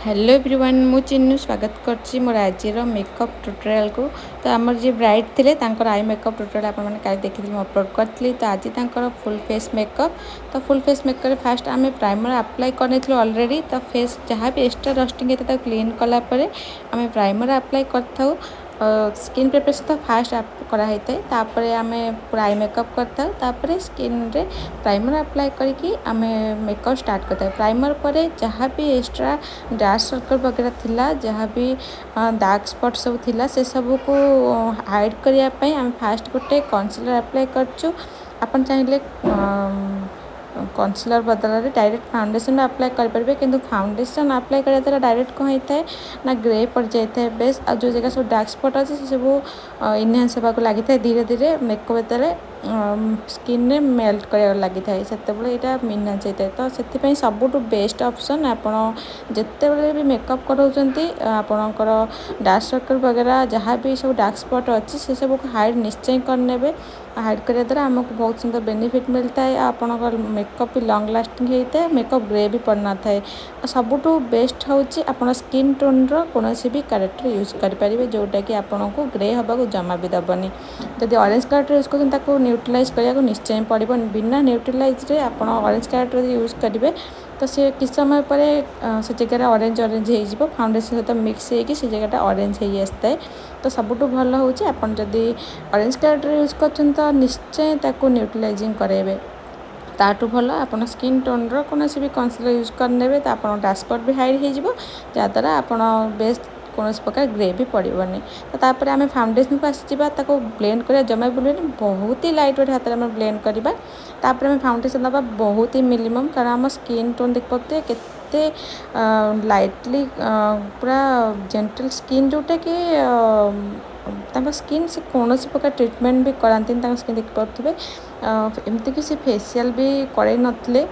Hello everyone मु चिन्नू स्वागत करछि मोर आजिर मेकअप ट्यूटोरियल को। तो आमर जी ब्राइड थिले तांकर आई मेकअप ट्यूटोरियल आपण माने काई देखिथिले म अपलोड करथली। तो आज तांकर फुल फेस मेकअप। तो फुल फेस मेकअप रे फास्ट आमे प्राइमर अप्लाई करनेथिलो ऑलरेडी। तो फेस जहाँ भी एक्स्ट्रा डस्टिंग हेते ता क्लीन कला परे आमे प्राइमर अप्लाई करथाउ। स्किन प्रिपरेशन तो फास्ट करा होता है, तापर आमे पूरा आई मेकअप करता तापर स्किन रे प्राइमर अप्लाई करके आमे मेकअप स्टार्ट करता है। प्राइमर पर जहाँ भी एक्स्ट्रा डार्क सर्कल वगैरह थिला, जहाँ भी डार्क स्पॉट सब थिला से सब को हाइड करने आम फास्ट गोटे कन्सीलर अप्लाई करचु। अपन चाहिए कन्सीलर बदल डायरेक्ट फाउंडेशन अप्लाई करेंगे, किंतु फाउंडेशन अप्लाई करा द्वारा डायरेक्ट कौन होता है ना ग्रे पड़ जाए बेस। आ जो जगह सब डार्क स्पॉट अच्छे से सब इनहांस होगा लगी था धीरे धीरे मेकअप स्किन रे मेल्ट कर लगी था से यहाँ इनहांस होता है। तो से सबुठ बेस्ट ऑप्शन आपण जिते बड़े भी मेकअप कराउछंती आपणकर डार्क सर्कल वगैरह जहाँ भी सब डार्क स्पॉट अच्छी से सब को हाइड निश्चय करने। हाइड करने द्वारा आमको बहुत सुंदर बेनिफिट मिलता है। आपणकर मेकअप भी लॉन्ग लास्टिंग होता है, मेकअप ग्रे भी पड़ना थाए। सबुठ बेस्ट होची आपण स्किन टोन रो कोनोसी भी कैरेक्टर यूज करेंगे जोटा कि आपन को ग्रे हवा को जमा भी दबनी। जदि ऑरेंज कैरेक्टर यूज कर न्यूट्रलाइज करने निश्चय पड़ो। बिना न्यूट्रलाइज रे आपन ऑरेंज कैरेक्टर यूज करेंगे तो सी किस समय पर से जगह ऑरेंज ऑरेंज हो फाउंडेशन सहित मिक्स होगी से जगह ऑरेंज हो आसता है। तो सबुठ भल हो जदि ऑरेंज कैरेक्टर यूज कर तो निश्चय ताको न्यूट्रलाइजिंग करेंगे। ताठू भल आप स्किन टोन रो कौन भी कन्सीलर यूज करने तो आप डार्क स्पॉट भी हाइड हो जहाँद्वारा आप बेस्ट कौन प्रकार ग्रे भी पड़ोनी। तो तापर आम फाउंडेशन को आसीजा ब्लेंड कर जमा बुले बहुत ही लाइट वेट हाथ में ब्लेंड करवा। तापर आम फाउंडेशन दबा बहुत ही मिनिमम कारण आम स्किन टोन देख पाते केते लाइटली पूरा जेंटल स्किन जोटा कि स्किन से कौन प्रकार ट्रिटमेंट भी कराती स्किन देख पारे एमती कि से फेसियल भी करे नथिले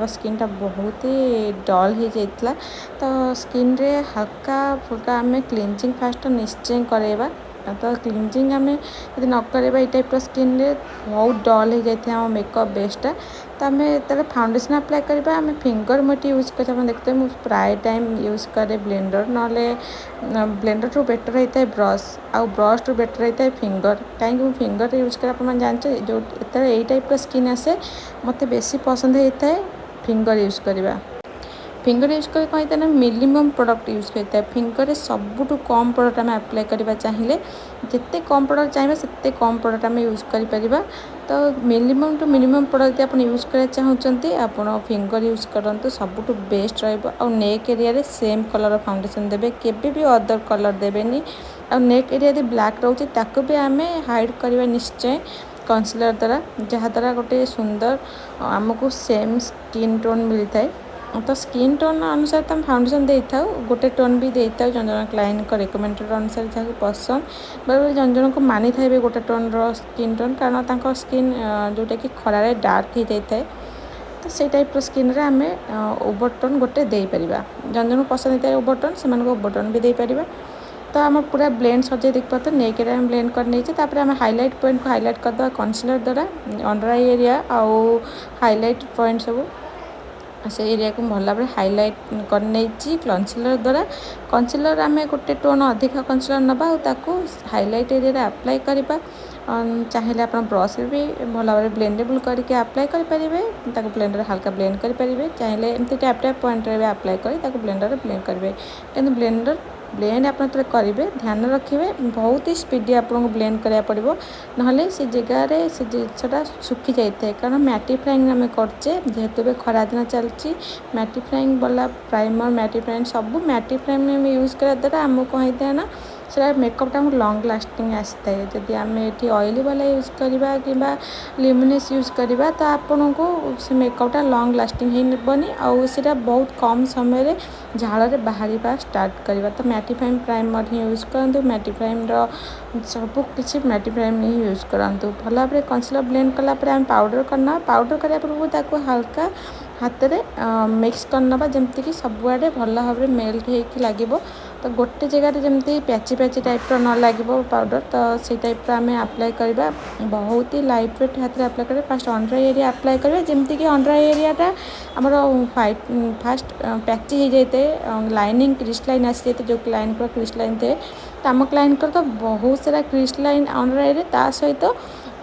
स्किन टा बहुत ही डल हो जाता। तो स्किन रे हल्का फुल्का आम क्लींजिंग फास्ट निश्चय करेगा। तो क्लींजिंग आम यदि न करेगा ये टाइप स्किन रे बहुत डल हो जाए आम मेकअप बेसटा। तो आम तेरे फाउंडेशन अप्लाई करवा आम फिंगर मोटी यूज कर देखते हैं। मुझे प्राय टाइम यूज करे ब्लेंडर ना ब्लेंडर टू बेटर होता है ब्रश आउ ब्रश टू बेटर होता है फिंगर। कहीं फिंगर यूज कर जानते जो ये टाइप स्किन आसे मत बेसी पसंद होता है फिंगर यूज करवा। फिंगर यूज कर कहते हैं मिनिमम प्रोडक्ट यूज करता है। फिंगर सबुठ कम प्रोडक्ट आम अप्लाई करवा चाहिए जिते कम प्रोडक्ट चाहिए से कम प्रोडक्ट आम यूज कर। तो मिनिमम टू मिनिमम प्रोडक्ट आप यूज करना चाहते आप फिंगर यूज करूँ सबुठ बेस्ट रहा। Neck area same colour foundation देवे केबे भी अदर कलर देवेनि। आ नेक एरिया यदि ब्लैक रोचे ताको भी आम हाइड करवा निश्चय कन्सीलर द्वारा जहाँद्वारा गोटे सुंदर आमको सेम स्किन टोन मिलता है। तो स्किन टोन अनुसार तो हम फाउंडेशन दे था गोटे टोन भी दे था जन जन क्लाइंट को रिकमेंडेड अनुसार जहाँ पसंद बेले जन जन को मानी था गोटे टोन रो स्किन टोन कारण स्किन जोटा कि खरारे डार्क हो जाए। तो से टाइप स्किन रे आम ओवर टोन गोटे दे पारिबा जन जन पसंद होता है ओवर टोन से ओवर टोन भी दे पारिबा। तो आम पूरा ब्लेंड सजे देख पाते नेक एरिया में ब्लेंड कर नहीं आम हाईलाइट पॉइंट को हाईलाइट करदे कन्सीलर द्वारा अंडर आई एरिया आउ हाईलाइट पॉइंट सब से एरिया को भल भाव हाईलाइट कर कन्सीलर द्वारा। कन्सीलर आम गोटे टोन अधिक कन्सीलर नवा हाईलाइट एरिया अप्लाई करवा। चाहिए आप ब्रश भी भल भाव ब्लेंडेबल करके अप्लाई करेंगे ब्लेंडर हल्का ब्लेंड करेंगे। चाहिए एमती टैप टैप पॉइंट रे अप्लाई कर ब्लेंडर ब्लेंड करेंगे कि ब्लेंडर ब्लेंड आप करेंगे ध्यान रखिए बहुत ही स्पीडी आपको ब्लेंड करा पड़ो ना से जगार से जिनसा सुखी जाए कारण मैटिफ्राइंग आम करचे जेहेतु खरा दिन चलती मैटिफ्राइंग वाला प्राइमर मैटिफ्राइंग सब मैटिफ्राइंग यूज करा द्वारा आमको कौन होता है ना से मेकअपटा लॉन्ग लास्टिंग आसता है। जदि आम ये ऑयली वाला यूज करवा कि ल्यूमिनस यूज करवा तो आपन को से मेकअपटा लॉन्ग लास्टिंग होनी आउटा बहुत कम समय झाड़ बाहर स्टार्ट करवा। तो मैटिफाइंग प्राइमर ही यूज करूँ मैटिफाइंग सब किसी मैटिफाइंग ही यूज करूँ भल भाव कन्सीलर ब्लेंड कलापर आम पाउडर करना पाउडर करा पूर्व हल्का हाथ में मिक्स करना जमती कि सबुआड़े भल भाव मेल्ट हो लगे। तो तो गोटे जगह जमती प्याची प्याची टाइप्र न लगे पाउडर तो से टाइप्र आम अप्लाई करवा बहुत ही लाइट वेट हाथ में अप्लाई करें फास्ट अंडर एरिया अप्लाई करें जमती कि अंडर एरियाटा आमर व्हाइट फास्ट प्याची हो जाए लाइनिंग क्रिस्ट लाइन आसी जाए जो लाइन पर क्रिस्ट लाइन थे तो आम क्लाइंट तो बहुत सारा क्रिस्ट लाइन अंडर एरिया सहित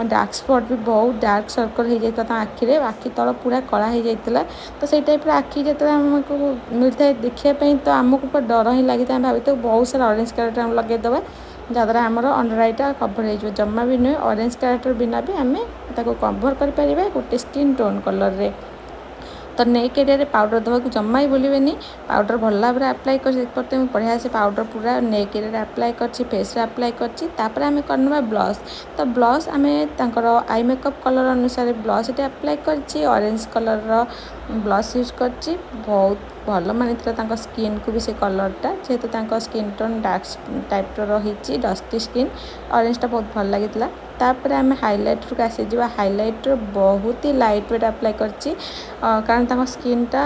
डार्क स्पट भी बहुत डार्क सर्कल हो जाता आखिरे आखि तल पूरा कला हो जाता तो से टाइप आखि जो आमको मिलता है देखापी तो आमको पूरा डर ही लगी था भाई तो बहुत सारा ऑरेंज कलर आम लगेदे जहाँद्वारा आमर अंडर आईटा कभर हो जमा भी नुहे ऑरेंज कैरेक्टर बिना भी आम कभर कर गोटे स्किन टोन कलर रे तो नेक एरिया पाउडर देवाक जमा ही भूलें पाउडर भल भाव में अप्लाई करते बढ़िया से पाउडर पूरा नेक एरिया अप्लाई कर फेस अप्लाई कर आम करना ब्लश तो ब्लश आम आई मेकअप कलर अनुसार ब्लश ये अप्लाई कर ऑरेंज कलर ब्लश यूज कर बहुत भल मानी स्किन को भी से कलरटा जेहेतु स्किन टोन डार्क टाइप रही डस्टी स्किन ऑरेंजटा बहुत भल लगी तापर आम हाइलाइटर को आसी जा हाइलाइटर बहुत ही लाइट वेट अप्लाई कर कारण स्किनटा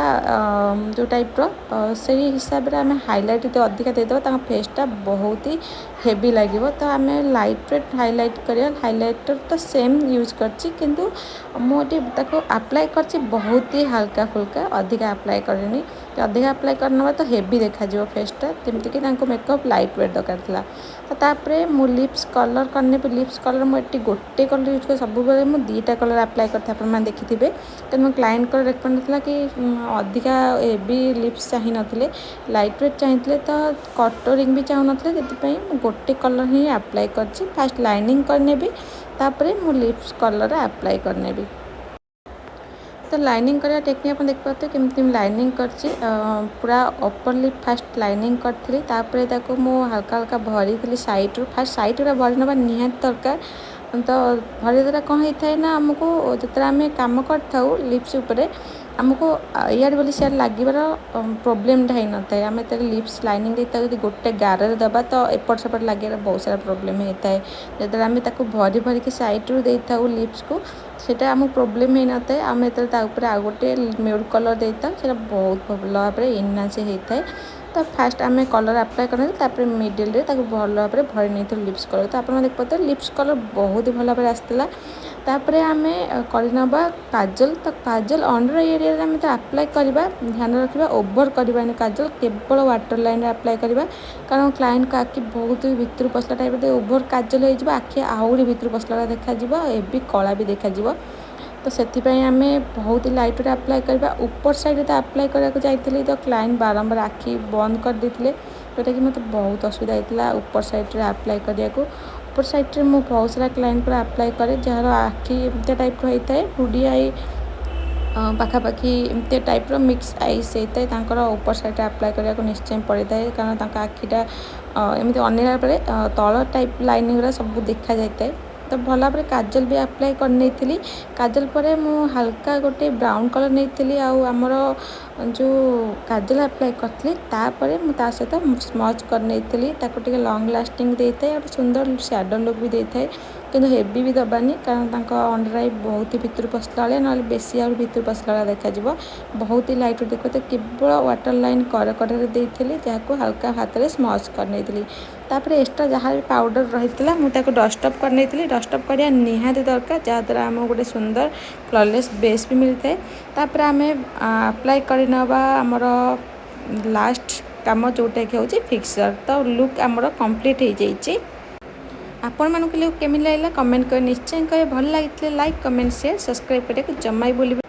जो टाइप्र से हिसाब से आम हाइलाइट जो अधिका देदेव फेसटा बहुत ही हेवी लगे तो आम लाइट वेट हाइलाइट करिया हाइलाइटर तो सेम यूज कर मुझे अप्लाई कर बहुत ही हल्का फुल्का अधिका अप्लाई करनी अधिका अप्लाई करना तो हेवी देखा फेसटा जमीक मेकअप लाइट वेट दरकार था तो तापर मु लिप्स कलर करने लिप्स कलर मुझे गोटे कलर यूज कर सब मुझे दुईटा कलर अप्लाई करते देखिथे तो मो क्लाइंट को रेकमेंड था कि अधिका हेवी लिप्स चाह नथिले लाइट वेट चाहिए तो कटोरिंग भी चाहूँ से गोटे कलर ही अप्लाई कर फास्ट लाइनिंग करने भी तापर मु लिप्स कलर अप्लाई करने भी तो लाइनिंग करने टेक्निक आप देख पाते केमती लाइनिंग कर पूरा अपर लिप फास्ट लाइनिंग करी हल्का हल्का भरी थी साइड रू फास्ट साइड रा भरी ना निहात दरकार तो भरी द्वारा कौन होता है ना आमको जो आम कम कर लिप्स उपरे आमको इे बोली सियार लगे प्रोब्लेमटा हो न था आम लिप्स लाइनिंग देता जो गोटे गारे दबा तो एपट सेपट लगे बहुत सारा प्रोब्लेम होता है जो आम भरी भरिकी सैड रू दे था लिप्स को सेटा आमको प्रोब्लेम हो न था आम आ गोटे म्यूट कलर देता से बहुत भल भाव में इनहांस होता है तो फास्ट आम कलर अप्लाई करते मिडिल रे भल भाव में भरी नहीं लिप्स कलर तो आप देख पाते लिप्स कलर बहुत ही भल भाव आसाला तापर आम करनबा काजल तो काजल अंडर एरिया आम तो अप्लाई करवा ध्यान रखा ओवर करवानी काजल केवल वाटर लाइन अप्लाई करवा कारण क्लाइंट को आखि बहुत भितर पसला टाइप ओवर काजल हो आखि आहरी भितर पसला देखा एवं कला भी देखा तो से आम बहुत ही लाइट वेट अप्लाई करवा ऊपर साइड तो अप्लाई करने जाइए तो क्लाइंट बारंबार आखि बंद कर देते जोटा कि मतलब बहुत असुविधा होता ऊपर साइड अप्लाई करने को ऊपर साइड में बहुत सारा क्लाइंट को अप्लाई करे जार आखि एमती टाइप होता है हुडी आई पाखापाखि एमती टाइप मिक्स आईस होता है ऊपर साइड अप्लाई करने को निश्चय पड़ता है कारण आखिटा एमती अनेरा तल टाइप लाइनिंग सब देखा जाता है तो भल भाव काजल भी अप्लाई कर काजल पर मु हल्का गोटे ब्राउन कलर नहीं आमर जो काजल अप्लाई करी मुझे सहित स्मच कर लंग लास्टिंग देता है सुंदर शैडो लुक भी देता है किंतु हेवी भी दबानी कारण अंडर आई बहुत ही भितर पसला ना बेसी आ भितर पसला देखा बहुत ही लाइट देखो तो केवल वाटर लाइन कर देती जहाँ हल्का हाथ में स्मच कर तापर एक्स्ट्रा जहाँ भी पाउडर रही मुझे डस्टअप कर डस्टअप करवा निहाती दरकार जहाँद्वारा आम गोटे सुंदर फ्लॉलेस बेस भी मिलता है तापर आम अप्लाई करनबा आमर लास्ट काम जोटा कि हूँ फिक्सर तो लुक आमर कंप्लीट हो जाइए आपण मानक लुक केमी लगे कमेंट कर निश्चय कहे भल लगी लाइक कमेंट शेयर सब्सक्राइब करने को जमा ही बोलिए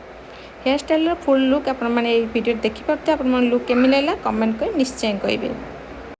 हेयर स्टाइल फुल लुक आप वीडियो देखिपे आप लुक केमी लगे कमेंट कर निश्चय कहे।